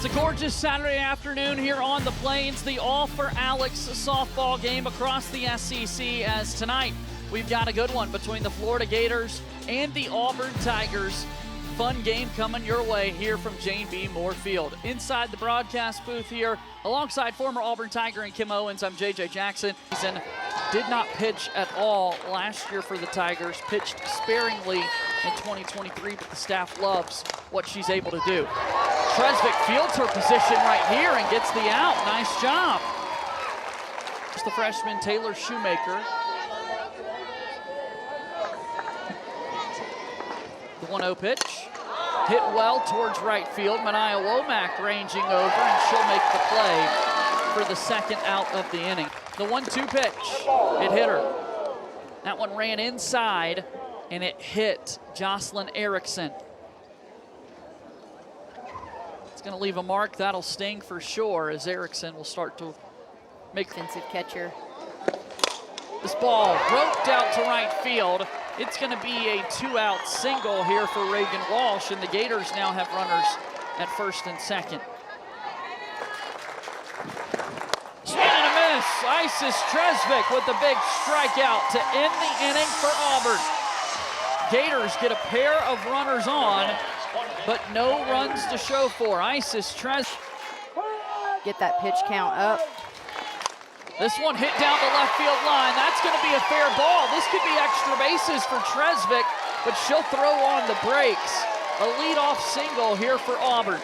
It's a gorgeous Saturday afternoon here on the Plains. The All for Alex softball game across the SEC, as tonight we've got a good one between the Florida Gators and the Auburn Tigers. Fun game coming your way here from Jane B. Moore Field. Inside the broadcast booth here, alongside former Auburn Tiger and Kim Owens, I'm JJ Jackson. Season did not pitch at all last year for the Tigers, pitched sparingly in 2023, but the staff loves what she's able to do. Tresvik fields her position right here and gets the out. Nice job. It's the freshman Taylor Shoemaker. The 1-0 pitch. Hit well towards right field. Mania Womack ranging over, and she'll make the play for the second out of the inning. The 1-2 pitch. It hit her. That one ran inside, and it hit Jocelyn Erickson. It's going to leave a mark. That'll sting for sure, as Erickson will start to make defensive catcher. This ball roped out to right field. It's going to be a two-out single here for Reagan Walsh, and the Gators now have runners at first and second. Swing and a miss. Isis Tresvik with the big strikeout to end the inning for Auburn. Gators get a pair of runners on, but no runs to show for. Isis Tresvik. Get that pitch count up. This one hit down the left field line. That's going to be a fair ball. This could be extra bases for Tresvik, but she'll throw on the brakes. A leadoff single here for Auburn.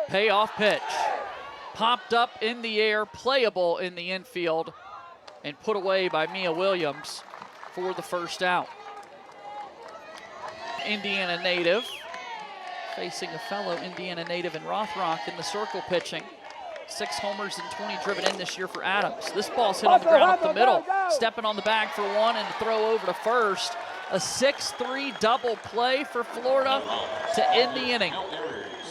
Payoff pitch. Popped up in the air, playable in the infield, and put away by Mia Williams for the first out. Indiana native, facing a fellow Indiana native in Rothrock in the circle pitching. 6 homers and 20 driven in this year for Adams. This ball's hit on the ground up the middle. Stepping on the bag for one and throw over to first. A 6-3 double play for Florida to end the inning.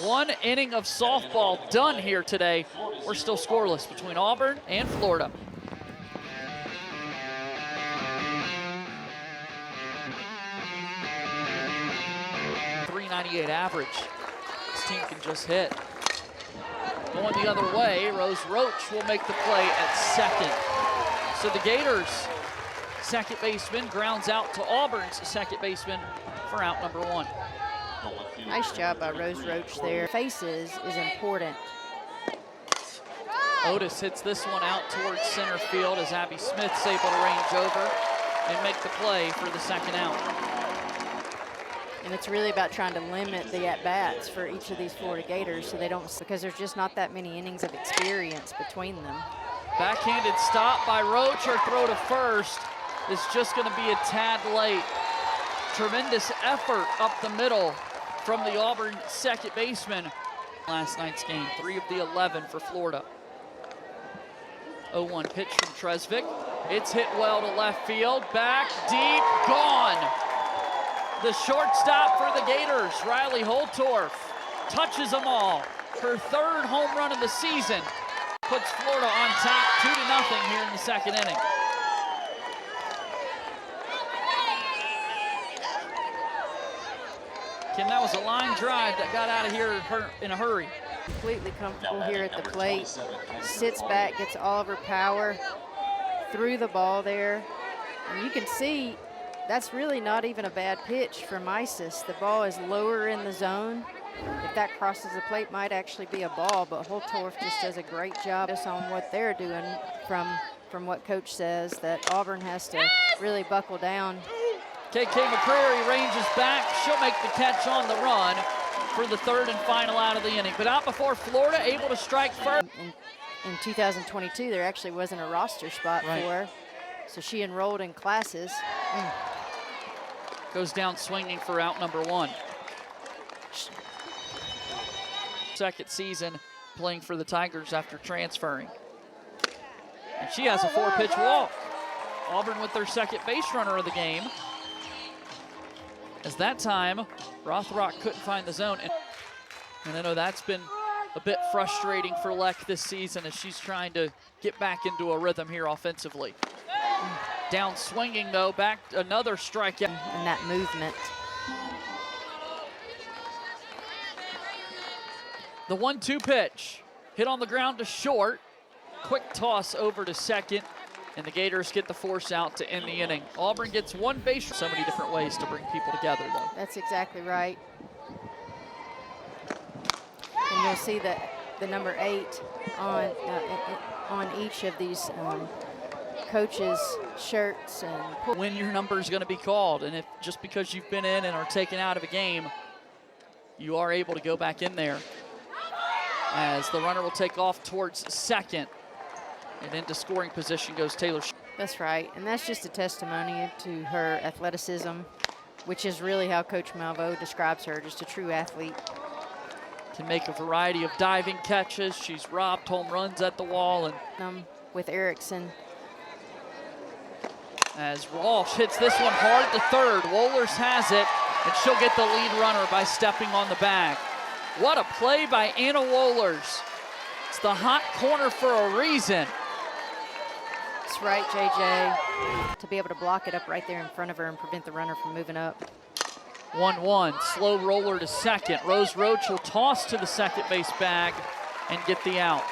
1 inning of softball done here today. We're still scoreless between Auburn and Florida. .398 average. This team can just hit. Going the other way, Rose Roach will make the play at second. So the Gators' second baseman grounds out to Auburn's second baseman for out number 1. Nice job by Rose Roach there. Faces is important. Otis hits this one out towards center field as Abby Smith's able to range over and make the play for the second out. And it's really about trying to limit the at-bats for each of these Florida Gators so they don't, because there's just not that many innings of experience between them. Backhanded stop by Roach. Her throw to first is just going to be a tad late. Tremendous effort up the middle from the Auburn second baseman. Last night's game, 3 of the 11 for Florida. 0-1 pitch from Tresvik. It's hit well to left field. Back deep, gone. The shortstop for the Gators, Riley Holtorf, touches them all. Her 3rd home run of the season puts Florida on top 2-0 here in the second inning. Kim, that was a line drive that got out of here in a hurry. Completely comfortable here at the plate. Sits back, gets all of her power through the ball there. And you can see that's really not even a bad pitch from Isis. The ball is lower in the zone. If that crosses the plate, might actually be a ball, but Holtorf just does a great job just on what they're doing from what Coach says, that Auburn has to really buckle down. KK McCrary ranges back. She'll make the catch on the run for the 3rd and final out of the inning. But out before Florida, able to strike first. In 2022, there actually wasn't a roster spot for her, so she enrolled in classes. Goes down swinging for out number 1. Second season playing for the Tigers after transferring. And she has a 4-pitch walk. Auburn with their second base runner of the game. As that time, Rothrock couldn't find the zone. And I know that's been a bit frustrating for Leck this season as she's trying to get back into a rhythm here offensively. Down swinging though, back another strikeout. And that movement. The 1-2 pitch, hit on the ground to short. Quick toss over to second, and the Gators get the force out to end the inning. Auburn gets one base. So many different ways to bring people together though. That's exactly right. And you'll see that the number 8 on each of these coaches' shirts. And when your number is going to be called, and if just because you've been in and are taken out of a game, you are able to go back in there. As the runner will take off towards second, and into scoring position goes Taylor. That's right, and that's just a testimony to her athleticism, which is really how Coach Malveaux describes her, just a true athlete. Can make a variety of diving catches. She's robbed home runs at the wall. And with Erickson. As Walsh hits this one hard to third, Wohlers has it, and she'll get the lead runner by stepping on the bag. What a play by Anna Wohlers. It's the hot corner for a reason. That's right, JJ. To be able to block it up right there in front of her and prevent the runner from moving up. 1-1, slow roller to second. Rose Roach will toss to the second base bag and get the out.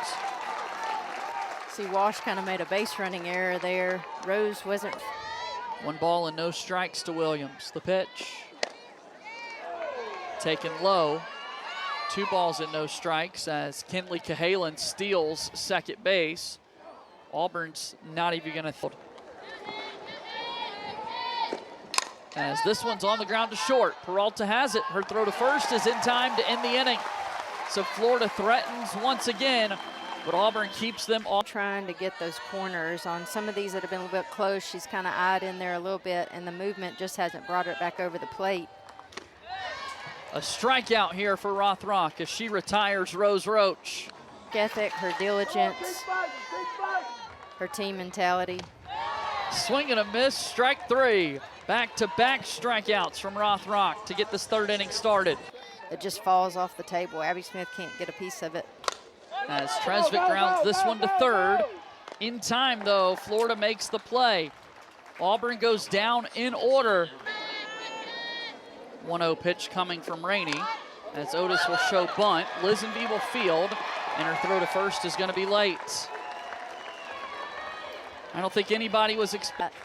See, Walsh kind of made a base running error there. Rose wasn't. 1 ball and no strikes to Williams. The pitch. Taken low. 2 balls and no strikes as Kinley Cahalan steals second base. Auburn's not even going to throw. As this one's on the ground to short. Peralta has it. Her throw to first is in time to end the inning. So Florida threatens once again, but Auburn keeps them off. Trying to get those corners on some of these that have been a little bit close. She's kind of eyed in there a little bit, and the movement just hasn't brought it back over the plate. A strikeout here for Rothrock as she retires Rose Roach. Ethic, her diligence, her team mentality. Swing and a miss, strike 3. Back-to-back strikeouts from Rothrock to get this third inning started. It just falls off the table. Abby Smith can't get a piece of it. As Tresvik grounds this one to third. In time, though, Florida makes the play. Auburn goes down in order. 1-0 pitch coming from Rainey as Otis will show bunt. Lisenby will field, and her throw to first is going to be late. I don't think anybody was expecting.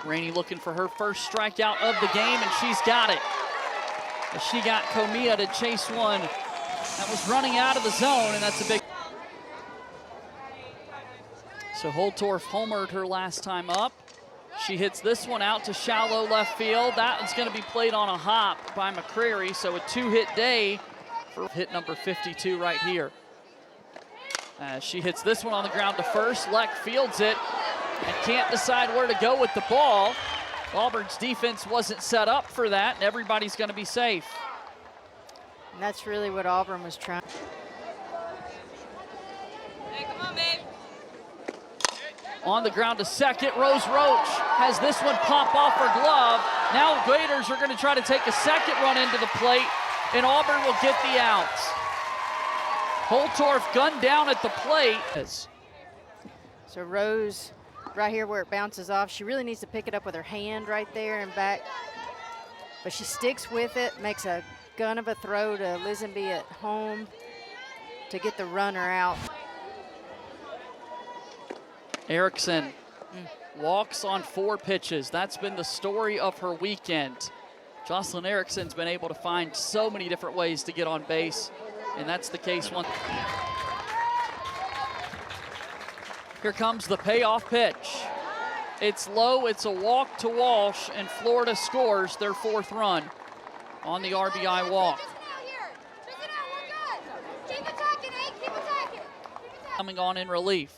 Rainey looking for her first strikeout of the game, and she's got it. As she got Comia to chase one that was running out of the zone, and that's a big. So Holtorf homered her last time up. She hits this one out to shallow left field. That one's going to be played on a hop by McCreary, so a 2-hit day for hit number 52 right here. As she hits this one on the ground to first, Leck fields it and can't decide where to go with the ball. Auburn's defense wasn't set up for that, and everybody's going to be safe. And that's really what Auburn was trying. Hey, come on, babe. On the ground to second, Rose Roach has this one pop off her glove. Now Gators are going to try to take a second run into the plate, and Auburn will get the outs. Holtorf gunned down at the plate. So Rose, right here where it bounces off, she really needs to pick it up with her hand right there and back. But she sticks with it, makes a gun of a throw to Lisenby at home to get the runner out. Erickson walks on 4 pitches. That's been the story of her weekend. Jocelyn Erickson's been able to find so many different ways to get on base, and that's the case one. Here comes the payoff pitch. It's low, it's a walk to Walsh, and Florida scores their 4th run on the RBI walk. Coming on in relief.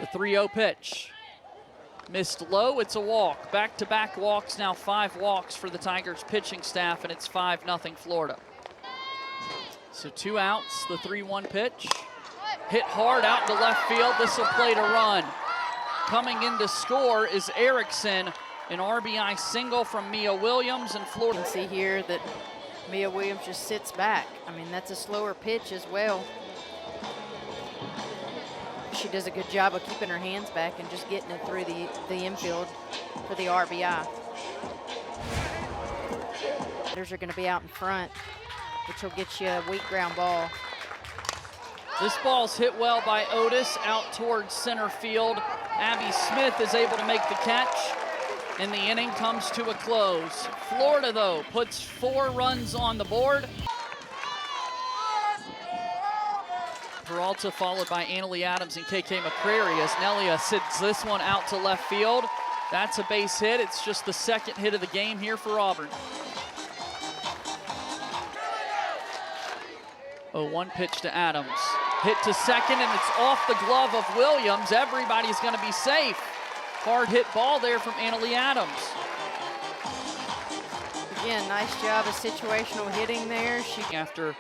The 3-0 pitch. Missed low, it's a walk. Back-to-back walks, now 5 walks for the Tigers pitching staff, and it's 5-0 Florida. So 2 outs, the 3-1 pitch. Hit hard out to left field, this will play to run. Coming in to score is Erickson, an RBI single from Mia Williams, and Florida. You can see here that Mia Williams just sits back. I mean, that's a slower pitch as well. she does a good job of keeping her hands back and just getting it through the infield for the RBI. Hitters are going to be out in front, which will get you a weak ground ball. This ball's hit well by Otis out towards center field. Abby Smith is able to make the catch, and the inning comes to a close. Florida, though, puts 4 runs on the board. Peralta followed by Annalie Adams and KK McCrary as Nelia sends this one out to left field. That's a base hit. It's just the second hit of the game here for Auburn. 0-1 pitch to Adams. Hit to second, and it's off the glove of Williams. Everybody's going to be safe. Hard hit ball there from Annalie Adams. Again, nice job of situational hitting there. After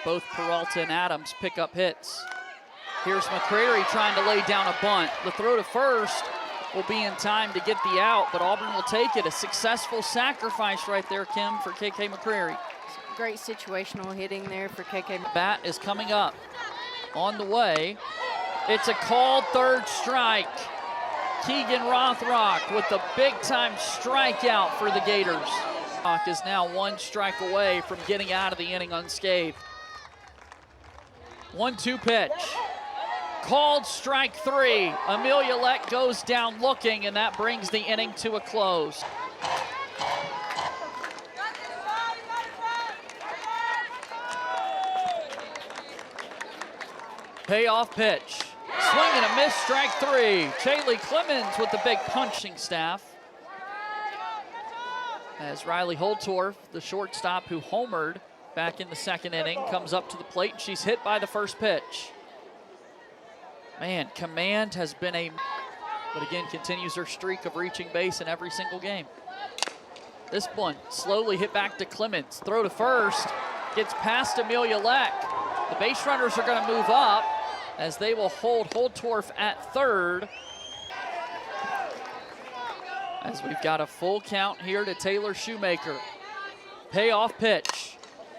both Peralta and Adams pick up hits. Here's McCrary trying to lay down a bunt. The throw to first will be in time to get the out, but Auburn will take it. A successful sacrifice right there, Kim, for KK McCrary. Great situational hitting there for KK. Bat is coming up. On the way, it's a called third strike. Keegan Rothrock with the big-time strikeout for the Gators. Rothrock is now 1 strike away from getting out of the inning unscathed. 1-2 pitch. Called strike 3. Amelia Leck goes down looking, and that brings the inning to a close. Payoff pitch. Swing and a miss, strike 3. Chaylee Clemens with the big punching staff. As Riley Holtorf, the shortstop who homered back in the second inning, comes up to the plate, and she's hit by the first pitch. Man, command has been but again continues her streak of reaching base in every single game. This one slowly hit back to Clemens. Throw to first, gets past Amelia Leck. The base runners are going to move up as they will hold Holtorf at third. As we've got a full count here to Taylor Shoemaker. Payoff pitch.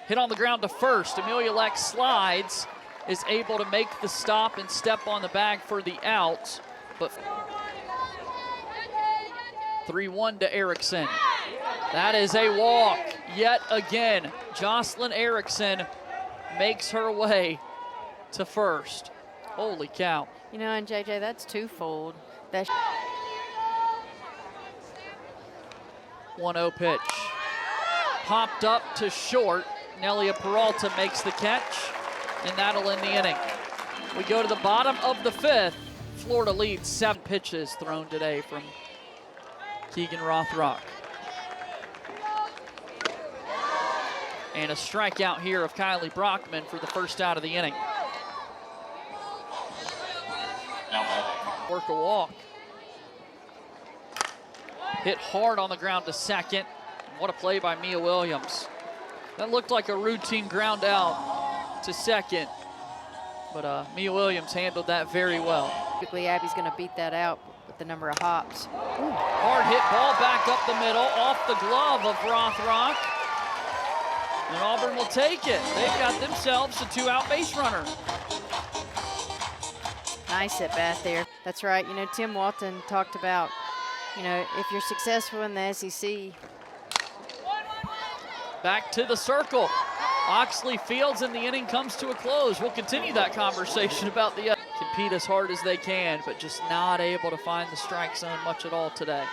Hit on the ground to first. Amelia Leck slides, is able to make the stop and step on the bag for the out. But 3-1 to Erickson. That is a walk yet again. Jocelyn Erickson makes her way to first. Holy cow. You know, and JJ, that's twofold. That's 1-0 pitch. Popped up to short. Nelia Peralta makes the catch, and that'll end the inning. We go to the bottom of the 5th. Florida leads 7 pitches thrown today from Keegan Rothrock. And a strikeout here of Kylie Brockman for the first out of the inning. Work a walk. Hit hard on the ground to second. What a play by Mia Williams. That looked like a routine ground out to second, but Mia Williams handled that very well. Typically, Abby's going to beat that out with the number of hops. Ooh. Hard hit ball back up the middle, off the glove of Rothrock. And Auburn will take it. They've got themselves a 2-out base runner. Nice at bat there. That's right. You know, Tim Walton talked about, you know, if you're successful in the SEC. Back to the circle. Oxley fields, and the inning comes to a close. We'll continue that conversation about the compete as hard as they can, but just not able to find the strike zone much at all today.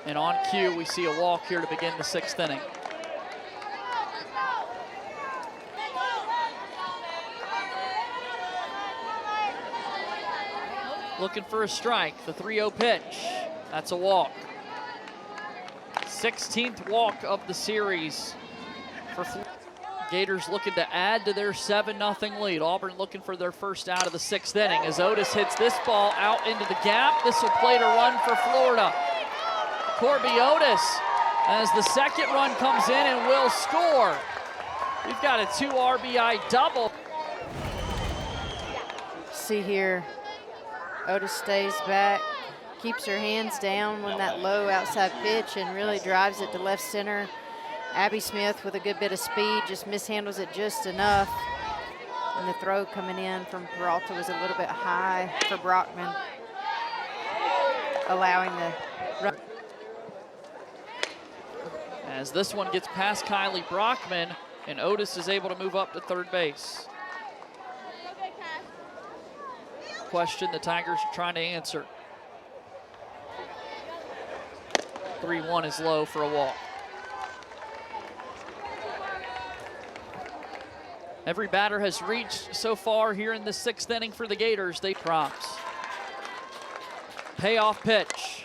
And on cue, we see a walk here to begin the 6th inning. Looking for a strike, the 3-0 pitch. That's a walk. 16th walk of the series for Gators, looking to add to their 7-0 lead. Auburn looking for their first out of the 6th inning as Otis hits this ball out into the gap. This will play to run for Florida. Corby Otis, as the second run comes in and will score. We've got a 2 RBI double. See here, Otis stays back, keeps her hands down when that low outside pitch and really drives it to left center. Abby Smith with a good bit of speed just mishandles it just enough. And the throw coming in from Peralta was a little bit high for Brockman, allowing the run. As this one gets past Kylie Brockman, and Otis is able to move up to third base. Question the Tigers are trying to answer. 3-1 is low for a walk. Every batter has reached so far here in the 6th inning for the Gators. They props. Payoff pitch.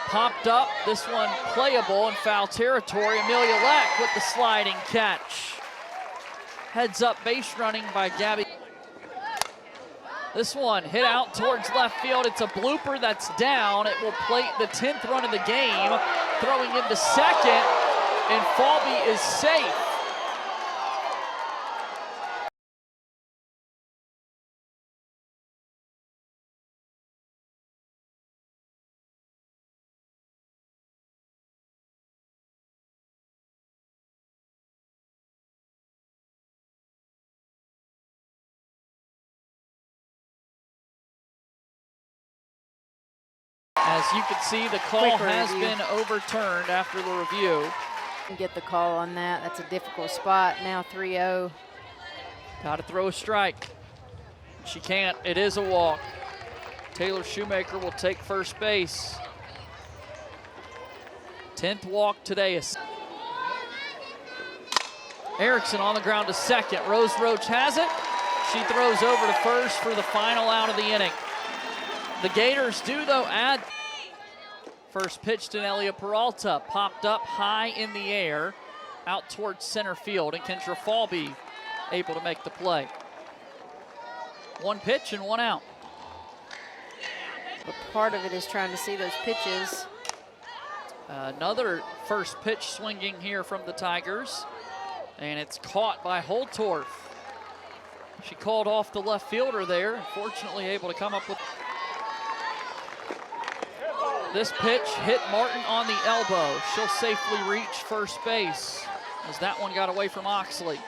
Popped up, this one playable in foul territory. Amelia Leck with the sliding catch. Heads up base running by Gabby. This one hit out towards left field. It's a blooper that's down. It will plate the 10th run of the game. Throwing into second, and Falby is safe. As you can see, the call has been overturned after the review. Get the call on that. That's a difficult spot. Now 3-0. Got to throw a strike. She can't. It is a walk. Taylor Shoemaker will take first base. 10th walk today. Erickson on the ground to second. Rose Roach has it. She throws over to first for the final out of the inning. The Gators do, though, add. First pitch to Nelia Peralta, popped up high in the air, out towards center field, and Kendra Falby able to make the play. One pitch and one out. But part of it is trying to see those pitches. Another first pitch swinging here from the Tigers, and it's caught by Holtorf. She called off the left fielder there, unfortunately able to come up with. This pitch hit Martin on the elbow. She'll safely reach first base as that one got away from Oxley.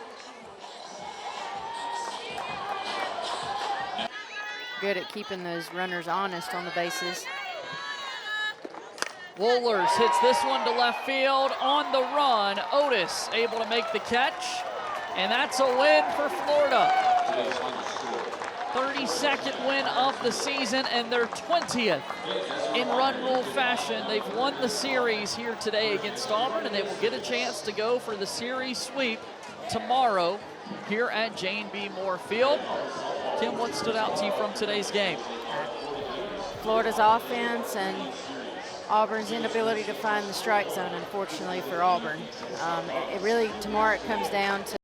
Good at keeping those runners honest on the bases. Wohlers hits this one to left field on the run. Otis able to make the catch, and that's a win for Florida. 32nd win of the season and their 20th in run rule fashion. They've won the series here today against Auburn, and they will get a chance to go for the series sweep tomorrow here at Jane B. Moore Field. Kim, what stood out to you from today's game? Florida's offense and Auburn's inability to find the strike zone, unfortunately, for Auburn. It really, tomorrow it comes down to